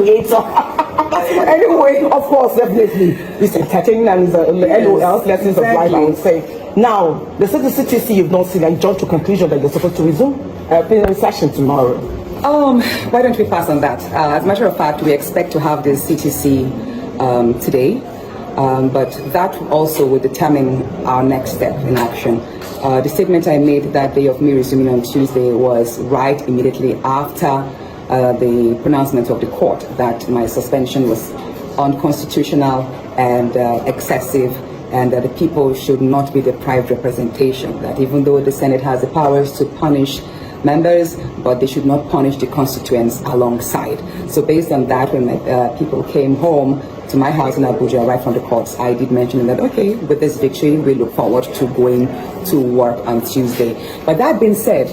creator. Anyway, of course, definitely, it's entertaining and it's LOL's lessons of life, I would say. Now, the CTC you've not seen and jumped to conclusion that you're supposed to resume plenary session tomorrow. Why don't we pass on that? As a matter of fact, we expect to have the CTC today, but that also will determine our next step in action. The statement I made that day of me resuming on Tuesday was right immediately after the pronouncement of the court that my suspension was unconstitutional and excessive, and that the people should not be deprived representation, that even though the Senate has the powers to punish members, but they should not punish the constituents alongside. So based on that, when my people came home to my house in Abuja right from the courts, I did mention that, okay, with this victory, we look forward to going to work on Tuesday. But that being said,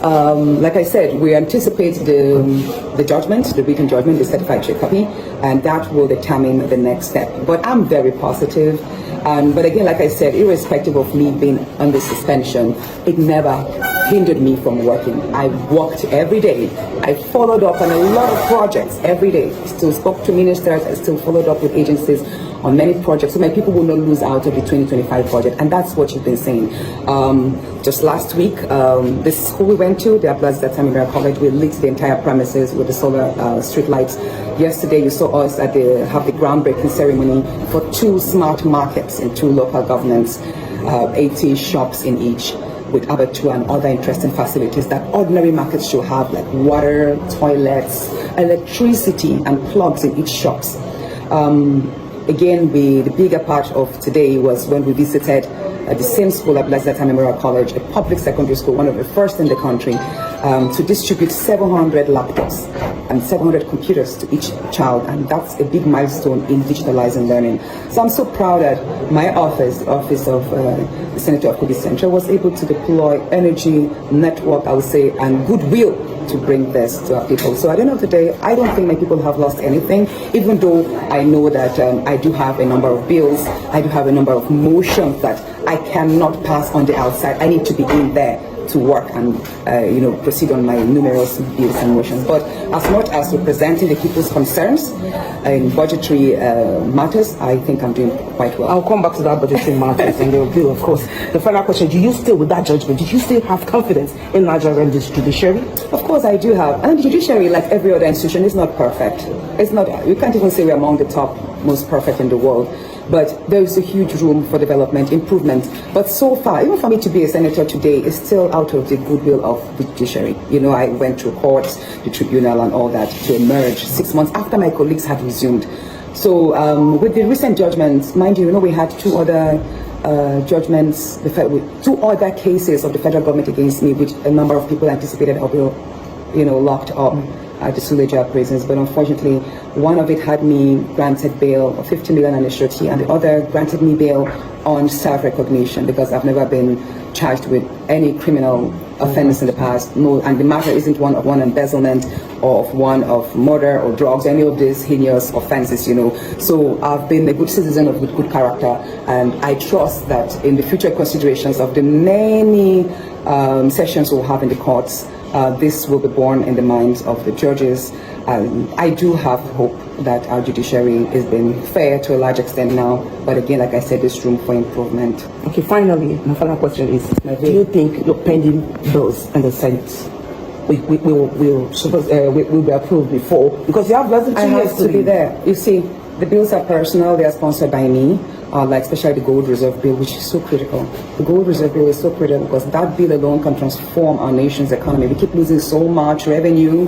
like I said, we anticipate the judgment, the written judgment, the certified trade copy, and that will determine the next step. But I'm very positive. But again, like I said, irrespective of me being under suspension, it never hindered me from working. I worked every day. I followed up on a lot of projects every day. Still spoke to ministers. I still followed up with agencies on many projects, so my people will not lose out of the 2025 budget, and that's what you've been saying. Just last week, this school we went to, the Ablaza Tamimira College, we lit the entire premises with the solar street lights. Yesterday, you saw us have the groundbreaking ceremony for 2 smart markets in 2 local governments, 80 shops in each, with abattoir and other interesting facilities that ordinary markets should have, like water, toilets, electricity, and plugs in each shops. Again, the bigger part of today was when we visited the same school at Ablaza Tamimira College, a public secondary school, one of the first in the country, to distribute 700 laptops and 700 computers to each child, and that's a big milestone in digitalizing learning. So I'm so proud that my office, the office of the Senator of Kogi Central, was able to deploy energy, network, I would say, and goodwill to bring this to our people. So at the end of the day, I don't think my people have lost anything, even though I know that I do have a number of bills, I do have a number of motions that I cannot pass on the outside. I need to be in there to work and proceed on my numerous bills and motions. But as much as representing the people's concerns in budgetary matters, I think I'm doing quite well. I'll come back to that budgetary matters and the bill, of course. The final question: do you still, with that judgment, did you still have confidence in Nigerian judiciary? Of course, I do have. And the judiciary, like every other institution, is not perfect. It's not. You can't even say we're among the top most perfect in the world. But there is a huge room for development, improvement. But so far, even for me to be a senator today, is still out of the goodwill of the judiciary. You know, I went through courts, the tribunal, and all that to emerge 6 months after my colleagues had resumed. So with the recent judgments, mind you, we had 2 other judgments, 2 other cases of the federal government against me, which a number of people anticipated I'll be, locked up at the Suleja prisons, but unfortunately, one of it had me granted bail of 50 million and a surety, and the other granted me bail on self-recognition because I've never been charged with any criminal offense in the past. No, and the matter isn't one of embezzlement or one of murder or drugs, any of these heinous offenses, So I've been a good citizen of good character, and I trust that in the future considerations of the many sessions we'll have in the courts, this will be borne in the minds of the judges. I do have hope that our judiciary is being fair to a large extent now, but again, like I said, there's room for improvement. Okay, finally, my final question is, do you think your pending bills in the Senate will be approved before? Because you have less than 2 years to be there. You see, the bills are personal, they are sponsored by me. Like especially the gold reserve bill, which is so critical. The gold reserve bill is so critical because that bill alone can transform our nation's economy. We keep losing so much revenue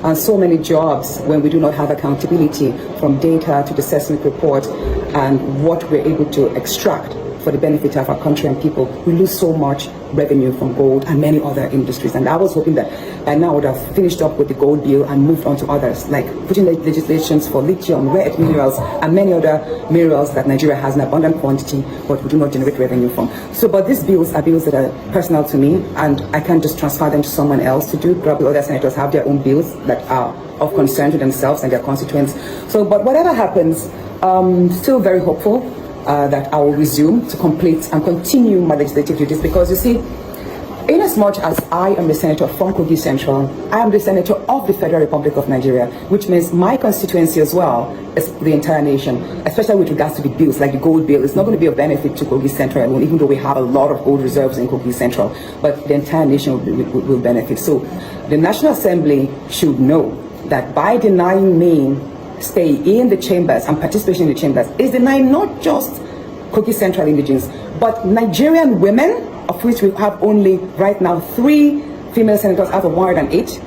and so many jobs when we do not have accountability from data to the seismic report and what we're able to extract for the benefit of our country and people. We lose so much revenue from gold and many other industries. And I was hoping that by now I would have finished up with the gold bill and moved on to others, like putting legislations for lithium, rare earth minerals, and many other minerals that Nigeria has in abundant quantity, but we do not generate revenue from. So, but these bills are bills that are personal to me, and I can't just transfer them to someone else to do. Probably other senators have their own bills that are of concern to themselves and their constituents. So, but whatever happens, still very hopeful that I will resume to complete and continue my legislative duties, because you see, Inasmuch as I am the senator from Kogi Central, I am the senator of the Federal Republic of Nigeria, which means my constituency as well as the entire nation, especially with regards to the bills, like the gold bill. It's not going to be of benefit to Kogi Central alone, even though we have a lot of gold reserves in Kogi Central, but the entire nation will benefit. So the National Assembly should know that by denying me stay in the chambers and participation in the chambers is denying not just Kogi Central indigenes, but Nigerian women, of which we have only right now 3 female senators out of 108.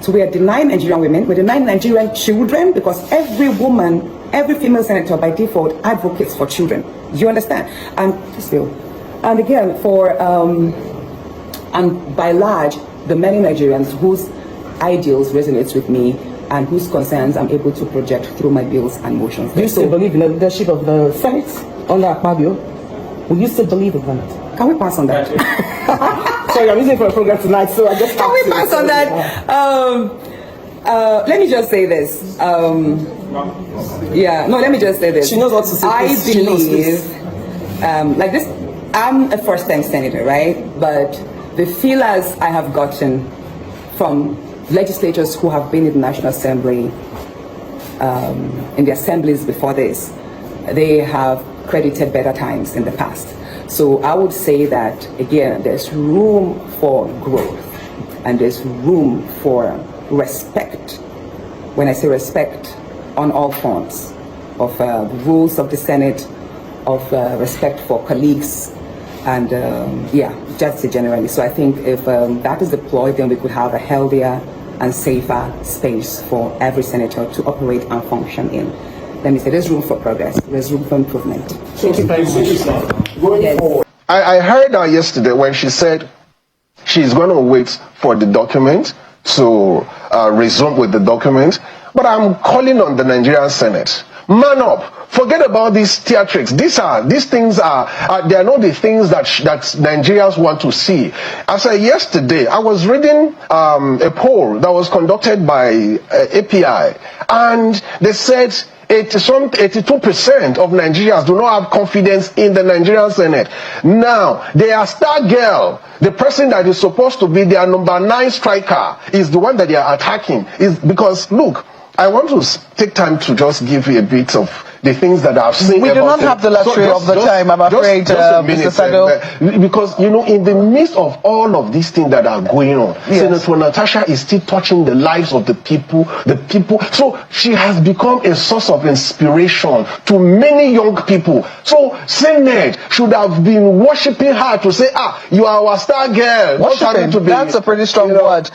So we are denying Nigerian women, we're denying Nigerian children, because every woman, every female senator by default advocates for children. Do you understand? And again, and by large, the many Nigerians whose ideals resonates with me and whose concerns I'm able to project through my bills and motions. Do you still believe in the leadership of the Senate under Akpabio? Will you still believe in that? Can we pass on that? Sorry, I'm using for a program tonight, so I just Can we pass on that? Let me just say this. Let me just say this. She knows what to say. I believe, like this, I'm a first-time senator, right? But the feelers I have gotten from legislators who have been in the National Assembly, in the assemblies before this, they have credited better times in the past. So I would say that, again, there's room for growth and there's room for respect. When I say respect, on all fronts of the rules of the Senate, of respect for colleagues, and just generally. So I think if that is deployed, then we could have a healthier and safer space for every senator to operate and function in. Let me say, there's room for progress, there's room for improvement. Thank you very much. Going forward, I heard her yesterday when she said she's going to wait for the document to resume with the document, but I'm calling on the Nigerian Senate. Man up. Forget about these theatrics. These things are they are not the things that Nigerians want to see. As yesterday, I was reading a poll that was conducted by API, and they said 82% of Nigerians do not have confidence in the Nigerian Senate. Now, their star girl, the person that is supposed to be their number 9 striker, is the one that they are attacking. Is because, look, I want to take time to just give you a bit of the things that I've seen. We do not have the luxury of the time, I'm afraid, Mr. Sado. Because, in the midst of all of these things that are going on, yes, Senator Natasha is still touching the lives of the people. So she has become a source of inspiration to many young people. So Senate should have been worshiping her to say, you are our star girl. Worshiping, that's a pretty strong word.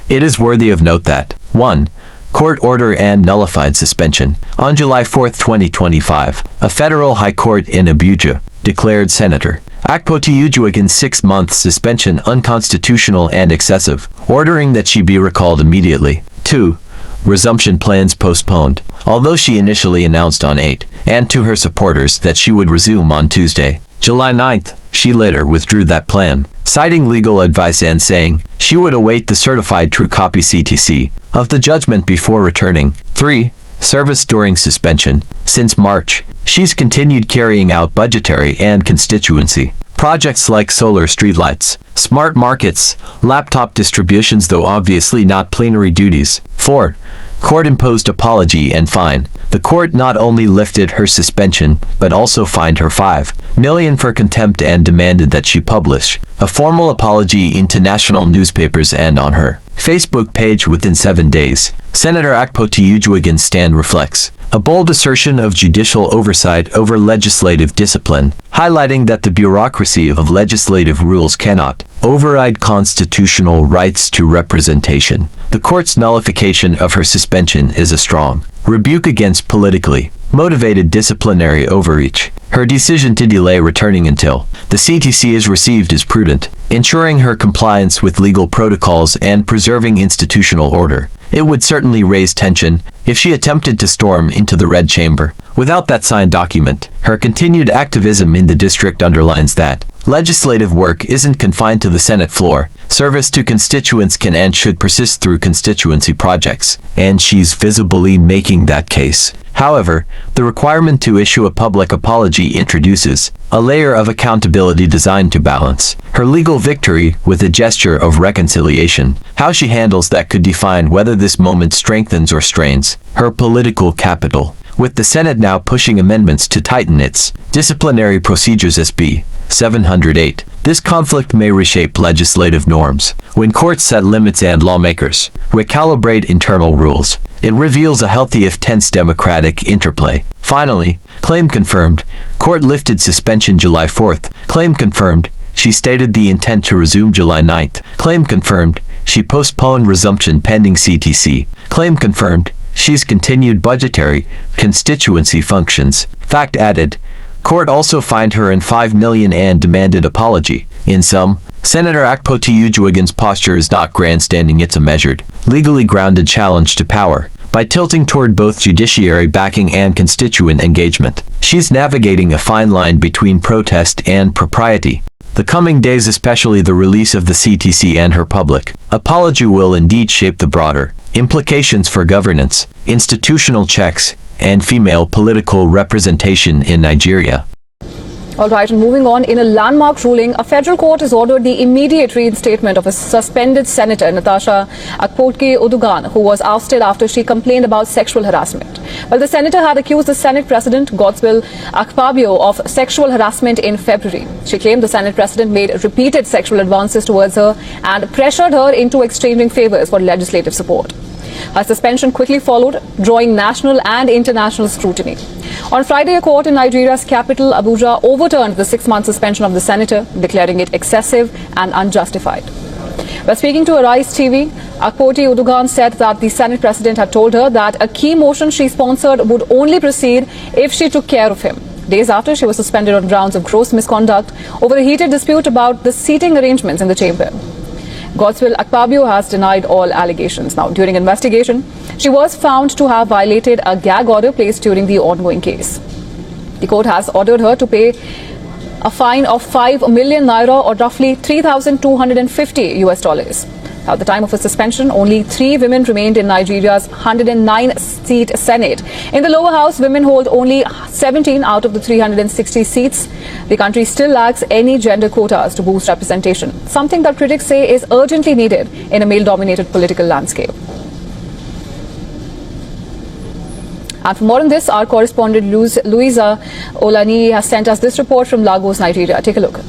It is worthy of note that 1. Court order and nullified suspension. On July 4, 2025, a federal high court in Abuja declared Senator Akpoti-Uduaghan's 6-month suspension unconstitutional and excessive, ordering that she be recalled immediately. 2. Resumption plans postponed, although she initially announced on 8, and to her supporters that she would resume on Tuesday, July 9th. She later withdrew that plan, citing legal advice and saying she would await the certified true copy CTC of the judgment before returning. 3. Service during suspension. Since March, she's continued carrying out budgetary and constituency projects like solar streetlights, smart markets, laptop distributions, though obviously not plenary duties. 4. Court-imposed apology and fine. The court not only lifted her suspension, but also fined her $5 million for contempt and demanded that she publish a formal apology into national newspapers and on her Facebook page within 7 days. Senator Akpoti-Uduaghan's stand reflects a bold assertion of judicial oversight over legislative discipline, highlighting that the bureaucracy of legislative rules cannot override constitutional rights to representation. The court's nullification of her suspension is a strong rebuke against politically motivated disciplinary overreach. Her decision to delay returning until the CTC is received is prudent, ensuring her compliance with legal protocols and preserving institutional order. It would certainly raise tension if she attempted to storm into the Red Chamber without that signed document. Her continued activism in the district underlines that legislative work isn't confined to the Senate floor. Service to constituents can and should persist through constituency projects, and she's visibly making that case. However, the requirement to issue a public apology introduces a layer of accountability designed to balance her legal victory with a gesture of reconciliation. How she handles that could define whether this moment strengthens or strains her political capital. With the Senate now pushing amendments to tighten its disciplinary procedures SB 708, this conflict may reshape legislative norms. When courts set limits and lawmakers recalibrate internal rules, it reveals a healthy if tense democratic interplay. Finally, claim confirmed. Court lifted suspension July 4th. Claim confirmed. She stated the intent to resume July 9th. Claim confirmed. She postponed resumption pending CTC. Claim confirmed. She's continued budgetary constituency functions. Fact added. Court also fined her in $5 million and demanded apology. In sum, Senator Akpoti-Uduaghan's posture is not grandstanding, it's a measured, legally grounded challenge to power. By tilting toward both judiciary backing and constituent engagement, she's navigating a fine line between protest and propriety. The coming days, especially the release of the CTC and her public apology, will indeed shape the broader implications for governance, institutional checks, and female political representation in Nigeria. All right, and moving on, in a landmark ruling, a federal court has ordered the immediate reinstatement of a suspended Senator, Natasha Akpoti-Uduaghan, who was ousted after she complained about sexual harassment. Well, the senator had accused the Senate President, Godswill Akpabio, of sexual harassment in February. She claimed the Senate President made repeated sexual advances towards her and pressured her into exchanging favors for legislative support. Her suspension quickly followed, drawing national and international scrutiny. On Friday, a court in Nigeria's capital, Abuja, overturned the 6-month suspension of the senator, declaring it excessive and unjustified. While speaking to Arise TV, Akpoti-Uduaghan said that the Senate President had told her that a key motion she sponsored would only proceed if she took care of him. Days after, she was suspended on grounds of gross misconduct over a heated dispute about the seating arrangements in the chamber. Godswill Akpabio has denied all allegations. Now, during investigation, she was found to have violated a gag order placed during the ongoing case. The court has ordered her to pay a fine of 5 million naira, or roughly $3,250. At the time of her suspension, only 3 women remained in Nigeria's 109-seat Senate. In the lower house, women hold only 17 out of the 360 seats. The country still lacks any gender quotas to boost representation, something that critics say is urgently needed in a male-dominated political landscape. And for more on this, our correspondent Louisa Olani has sent us this report from Lagos, Nigeria. Take a look.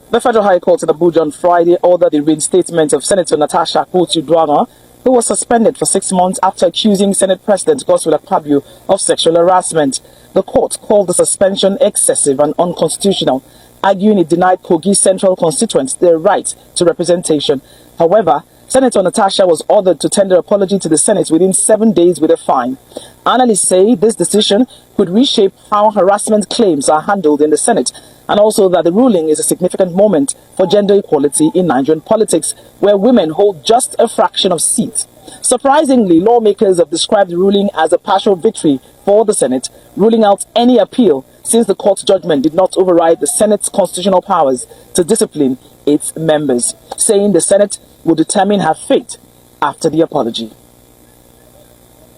The Federal High Court in Abuja on Friday ordered the reinstatement of Senator Natasha Akpoti-Uduaghan, who was suspended for 6 months after accusing Senate President Godswill Akpabio of sexual harassment. The court called the suspension excessive and unconstitutional, arguing it denied Kogi Central constituents their right to representation. However, Senator Natasha was ordered to tender apology to the Senate within 7 days with a fine. Analysts say this decision could reshape how harassment claims are handled in the Senate, and also that the ruling is a significant moment for gender equality in Nigerian politics, where women hold just a fraction of seats. Surprisingly, lawmakers have described the ruling as a partial victory for the Senate, ruling out any appeal since the court's judgment did not override the Senate's constitutional powers to discipline its members, saying the Senate will determine her fate after the apology.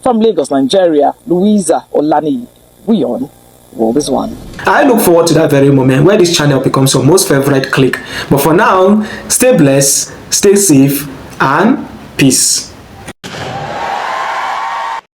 From Lagos, Nigeria, Louisa Olani, WOCN, World is One. I look forward to that very moment where this channel becomes your most favorite click. But for now, stay blessed, stay safe, and peace.